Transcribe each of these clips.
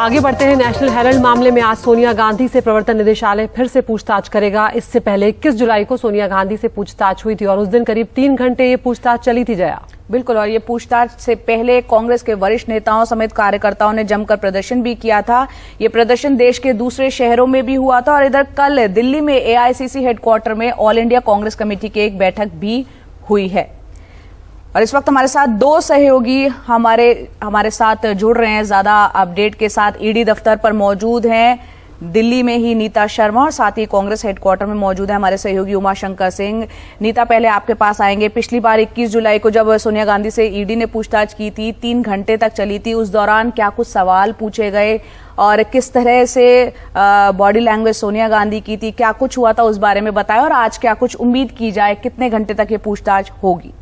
आगे बढ़ते हैं। नेशनल हेराल्ड मामले में आज सोनिया गांधी से प्रवर्तन निदेशालय फिर से पूछताछ करेगा। इससे पहले 21 जुलाई को सोनिया गांधी से पूछताछ हुई थी और उस दिन करीब 3 घंटे ये पूछताछ चली थी। जया, बिल्कुल, और ये पूछताछ से पहले कांग्रेस के वरिष्ठ नेताओं समेत कार्यकर्ताओं ने जमकर प्रदर्शन भी किया था। ये प्रदर्शन देश के दूसरे शहरों में भी हुआ था और इधर कल दिल्ली में एआईसीसी हेडक्वार्टर में ऑल इंडिया कांग्रेस कमेटी की एक बैठक भी हुई है। और इस वक्त हमारे साथ दो सहयोगी हमारे साथ जुड़ रहे हैं ज्यादा अपडेट के साथ। ईडी दफ्तर पर मौजूद हैं दिल्ली में ही नीता शर्मा और साथ ही कांग्रेस हेडक्वार्टर में मौजूद है हमारे सहयोगी उमाशंकर सिंह। नीता, पहले आपके पास आएंगे। पिछली बार 21 जुलाई को जब सोनिया गांधी से ईडी ने पूछताछ की थी, 3 घंटे तक चली थी। उस दौरान क्या कुछ सवाल पूछे गए और किस तरह से बॉडी लैंग्वेज सोनिया गांधी की थी, क्या कुछ हुआ था, उस बारे में बताएं। और आज क्या कुछ उम्मीद की जाए, कितने घंटे तक ये पूछताछ होगी?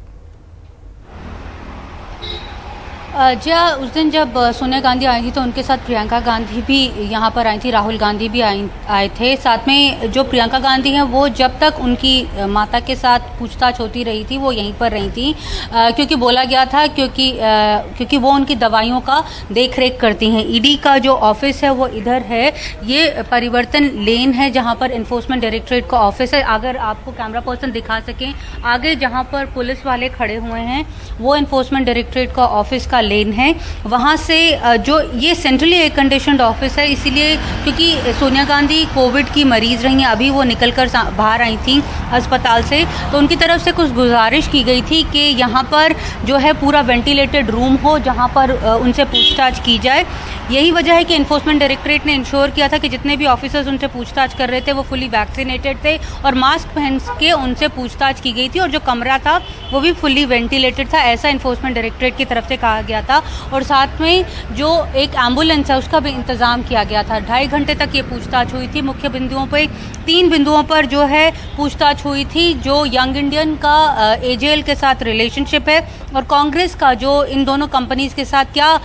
जया, उस दिन जब सोनिया गांधी आई थी तो उनके साथ प्रियंका गांधी भी यहाँ पर आई थी, राहुल गांधी भी आए थे। साथ में जो प्रियंका गांधी हैं वो जब तक उनकी माता के साथ पूछताछ होती रही थी वो यहीं पर रही थी, क्योंकि बोला गया था क्योंकि वो उनकी दवाइयों का देख रेख करती हैं। ईडी का जो ऑफिस है वो इधर है, ये परिवर्तन लेन है जहाँ पर इन्फोर्समेंट डायरेक्टरेट का ऑफिस है। अगर आपको कैमरा पर्सन दिखा सकें, आगे जहाँ पर पुलिस वाले खड़े हुए हैं वो इन्फोर्समेंट डायरेक्टरेट का ऑफिस का लेन है। वहां से जो ये सेंट्रली एयर कंडीशनड ऑफिस है, इसीलिए क्योंकि सोनिया गांधी कोविड की मरीज रही हैं, अभी वो निकलकर बाहर आई थी अस्पताल से, तो उनकी तरफ से कुछ गुजारिश की गई थी कि यहाँ पर जो है पूरा वेंटिलेटेड रूम हो जहाँ पर उनसे पूछताछ की जाए। यही वजह है कि इन्फोर्समेंट डायरेक्टरेट ने इंश्योर किया था कि जितने भी ऑफिसर्स उनसे पूछताछ कर रहे थे वो फुली वैक्सीनेटेड थे और मास्क पहन के उनसे पूछताछ की गई थी और जो कमरा था वो भी फुली वेंटिलेटेड था, ऐसा इन्फोर्समेंट डायरेक्टरेट की तरफ से कहा गया था। और साथ में जो एक एम्बुलेंस है उसका भी इंतजाम किया गया था। 2.5 घंटे तक ये पूछताछ हुई थी। मुख्य बिंदुओं पर 3 बिंदुओं पर जो है पूछताछ हुई थी। जो यंग इंडियन का एजेएल के साथ रिलेशनशिप है और कांग्रेस का जो इन दोनों कंपनीज के साथ क्या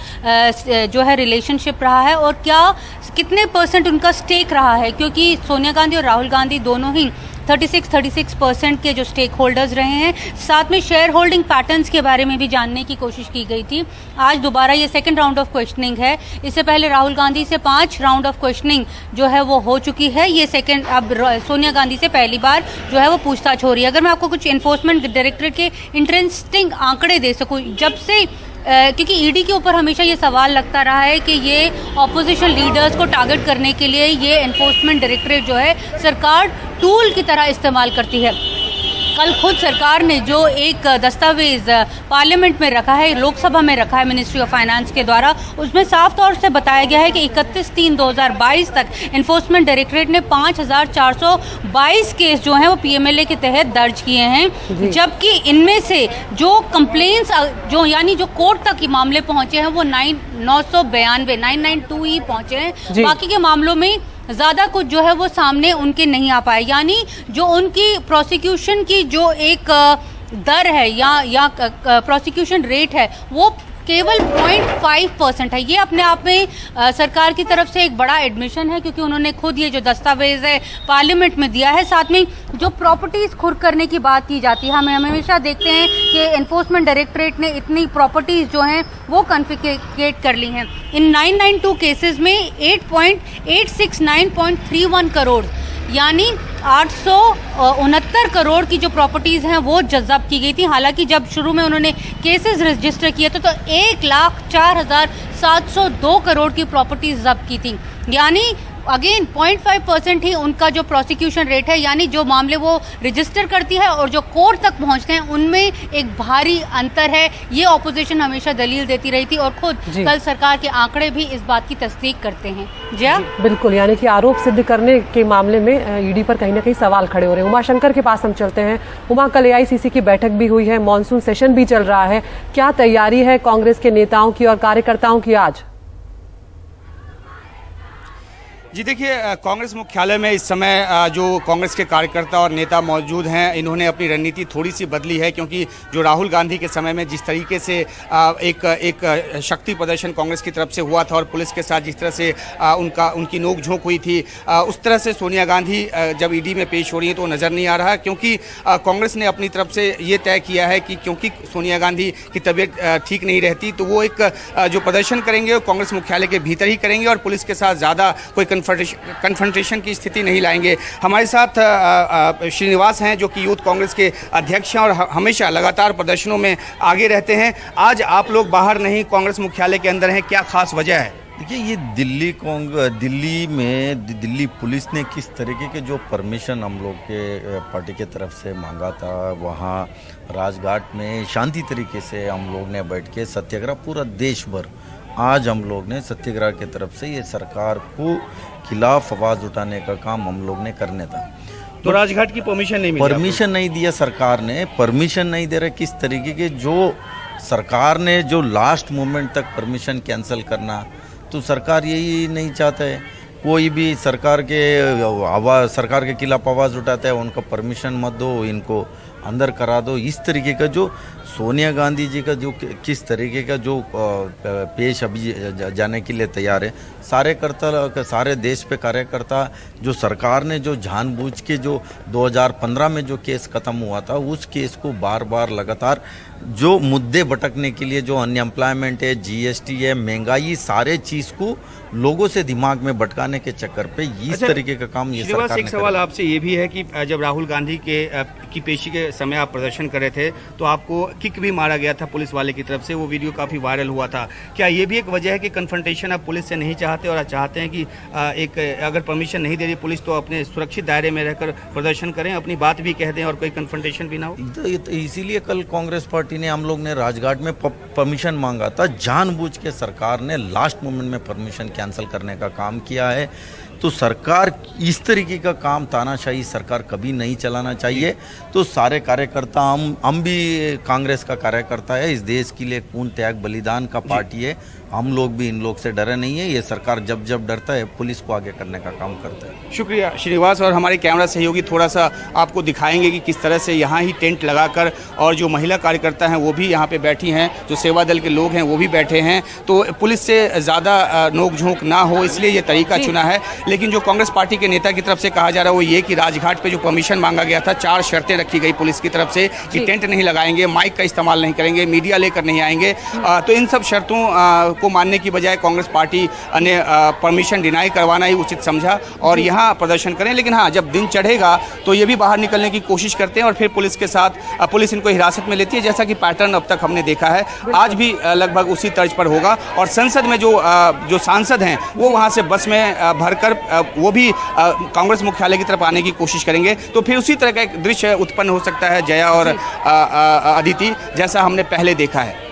जो है रिलेशनशिप रहा है और कितने % उनका स्टेक रहा है, क्योंकि सोनिया गांधी और राहुल गांधी दोनों ही 36% के जो स्टेक होल्डर्स रहे हैं। साथ में शेयर होल्डिंग पैटर्न्स के बारे में भी जानने की कोशिश की गई थी। आज दोबारा ये 2nd राउंड ऑफ क्वेश्चनिंग है। इससे पहले राहुल गांधी से 5 राउंड ऑफ क्वेश्चनिंग जो है वो हो चुकी है। ये सेकंड, अब सोनिया गांधी से पहली बार जो है वो पूछताछ हो रही है। अगर मैं आपको कुछ इन्फोर्समेंट डायरेक्टरेट के इंटरेस्टिंग आंकड़े दे सकूं, जब से क्योंकि ईडी के ऊपर हमेशा ये सवाल लगता रहा है कि ये ऑपोजिशन लीडर्स को टारगेट करने के लिए ये एनफोर्समेंट डायरेक्टरेट जो है सरकार टूल की तरह इस्तेमाल करती है। कल खुद सरकार ने जो एक दस्तावेज पार्लियामेंट में रखा है, लोकसभा में रखा है मिनिस्ट्री ऑफ फाइनेंस के द्वारा, उसमें साफ तौर से बताया गया है कि 31/3/2022 तक इन्फोर्समेंट डायरेक्टरेट ने 5422 केस जो हैं वो पीएमएलए के तहत दर्ज किए हैं, जबकि इनमें से जो कंप्लेंट्स जो यानी जो कोर्ट तक के मामले पहुंचे हैं वो 992 ही पहुंचे हैं। बाकी के मामलों में ज्यादा कुछ जो है वो सामने उनके नहीं आ पाए, यानी जो उनकी प्रोसिक्यूशन की जो एक दर है या प्रोसिक्यूशन रेट है वो केवल 0.5% है। ये अपने आप में सरकार की तरफ से एक बड़ा एडमिशन है, क्योंकि उन्होंने खुद ये जो दस्तावेज है पार्लियामेंट में दिया है। साथ में जो प्रॉपर्टीज खुर्द करने की बात की जाती है, हम हमेशा देखते हैं कि एनफोर्समेंट डायरेक्टरेट ने इतनी प्रॉपर्टीज जो हैं वो कॉन्फिस्केट कर ली हैं। इन 992 केसेस में 869.31 करोड़ यानी 869 करोड़ की जो प्रॉपर्टीज हैं वो जब्त की गई थी। हालांकि जब शुरू में उन्होंने केसेस रजिस्टर किए थे तो 1,04,702 करोड़ की प्रॉपर्टीज जब्त की थी, यानी अगेन 0.5% ही उनका जो प्रोसिक्यूशन रेट है, यानी जो मामले वो रजिस्टर करती है और जो कोर्ट तक पहुंचते हैं उनमें एक भारी अंतर है। ये ऑपोजिशन हमेशा दलील देती रही थी और खुद कल सरकार के आंकड़े भी इस बात की तस्दीक करते हैं। जया, बिल्कुल, यानी कि आरोप सिद्ध करने के मामले में ईडी पर कहीं ना कहीं सवाल खड़े हो रहे हैं। उमाशंकर के पास हम चलते हैं। उमा, कल एआईसीसी की बैठक भी हुई है, मॉनसून सेशन भी चल रहा है, क्या तैयारी है कांग्रेस के नेताओं की और कार्यकर्ताओं की आज? जी देखिए, कांग्रेस मुख्यालय में इस समय जो कांग्रेस के कार्यकर्ता और नेता मौजूद हैं, इन्होंने अपनी रणनीति थोड़ी सी बदली है, क्योंकि जो राहुल गांधी के समय में जिस तरीके से एक शक्ति प्रदर्शन कांग्रेस की तरफ से हुआ था और पुलिस के साथ जिस तरह से उनकी नोकझोंक हुई थी, उस तरह से सोनिया गांधी जब ईडी में पेश हो रही है तो नज़र नहीं आ रहा, क्योंकि कांग्रेस ने अपनी तरफ से ये तय किया है कि क्योंकि सोनिया गांधी की तबीयत ठीक नहीं रहती, तो वो एक जो प्रदर्शन करेंगे वो कांग्रेस मुख्यालय के भीतर ही करेंगे और पुलिस के साथ ज़्यादा कोई कन्फ्रंटेशन की स्थिति नहीं लाएंगे। हमारे साथ श्रीनिवास हैं, जो कि यूथ कांग्रेस के अध्यक्ष हैं और हमेशा लगातार प्रदर्शनों में आगे रहते हैं। आज आप लोग बाहर नहीं, कांग्रेस मुख्यालय के अंदर हैं, क्या खास वजह है? देखिए, ये दिल्ली पुलिस ने किस तरीके के जो परमिशन हम लोग के पार्टी के तरफ से मांगा था, वहाँ राजघाट में शांति तरीके से हम लोग ने बैठ के सत्याग्रह, पूरा देश भर आज हम लोग ने सत्याग्रह की तरफ से ये सरकार को खिलाफ आवाज़ उठाने का काम हम लोग ने करने था। तो राजघाट की परमिशन नहीं मिली? परमिशन नहीं दिया, सरकार ने परमिशन नहीं दे रहा। किस तरीके के जो सरकार ने जो लास्ट मोमेंट तक परमिशन कैंसिल करना, तो सरकार यही नहीं चाहता है। कोई भी सरकार के खिलाफ आवाज़ उठाता है, उनका परमिशन मत दो, इनको अंदर करा दो। इस तरीके का जो सोनिया गांधी जी का जो किस तरीके का जो पेश अभी जाने के लिए तैयार है, सारे देश पे कार्यकर्ता, जो सरकार ने जो जानबूझ के जो 2015 में जो केस ख़त्म हुआ था, उस केस को बार बार लगातार जो मुद्दे भटकने के लिए, जो अनएम्प्लॉयमेंट है, जीएसटी है, महंगाई, सारे चीज़ को लोगों से दिमाग में भटकाने के चक्कर पे इस तरीके का काम ये सरकार ने। एक सवाल आपसे ये भी है कि जब राहुल गांधी की पेशी के समय आप प्रदर्शन कर रहे थे तो आपको किक भी मारा गया था पुलिस वाले की तरफ से, वो वीडियो काफ़ी वायरल हुआ था। क्या ये भी एक वजह है कि कन्फ्रंटेशन आप पुलिस से नहीं चाहते और चाहते हैं कि अगर परमिशन नहीं दे रही पुलिस तो अपने सुरक्षित दायरे में रहकर प्रदर्शन करें, अपनी बात भी कह दें और कोई कन्फ्रंटेशन भी ना हो? इसीलिए कल कांग्रेस पार्टी ने, हम लोग ने राजघाट में परमिशन मांगा था। जानबूझ के सरकार ने लास्ट मोमेंट में परमिशन कैंसिल करने का काम किया है। तो सरकार इस तरीके का काम, तानाशाही सरकार कभी नहीं चलाना चाहिए। तो सारे कार्यकर्ता, हम भी कांग्रेस का कार्यकर्ता है, इस देश के लिए खून त्याग बलिदान का पार्टी है, हम लोग भी इन लोग से डरे नहीं है। ये सरकार जब डरता है, पुलिस को आगे करने का काम करता है। शुक्रिया श्रीनिवास। और हमारे कैमरा सहयोगी थोड़ा सा आपको दिखाएंगे कि किस तरह से यहाँ ही टेंट लगाकर, और जो महिला कार्यकर्ता हैं वो भी यहाँ पे बैठी हैं, जो सेवा दल के लोग हैं वो भी बैठे हैं, तो पुलिस से ज़्यादा नोकझोंक ना हो इसलिए ये तरीका चुना है। लेकिन जो कांग्रेस पार्टी के नेता की तरफ से कहा जा रहा है वो ये कि राजघाट पे जो परमिशन मांगा गया था, 4 शर्तें रखी गई पुलिस की तरफ से कि टेंट नहीं लगाएंगे, माइक का इस्तेमाल नहीं करेंगे, मीडिया लेकर नहीं आएंगे। तो इन सब शर्तों को मानने की बजाय कांग्रेस पार्टी ने परमिशन डिनाई करवाना ही उचित समझा और यहाँ प्रदर्शन करें। लेकिन हाँ, जब दिन चढ़ेगा तो ये भी बाहर निकलने की कोशिश करते हैं और फिर पुलिस के साथ पुलिस इनको हिरासत में लेती है, जैसा कि पैटर्न अब तक हमने देखा है। आज भी लगभग उसी तर्ज पर होगा। और संसद में जो सांसद हैं वो वहाँ से बस में भरकर वो भी कांग्रेस मुख्यालय की तरफ आने की कोशिश करेंगे। तो फिर उसी तरह का एक दृश्य उत्पन्न हो सकता है, जया और अदिति, जैसा हमने पहले देखा है।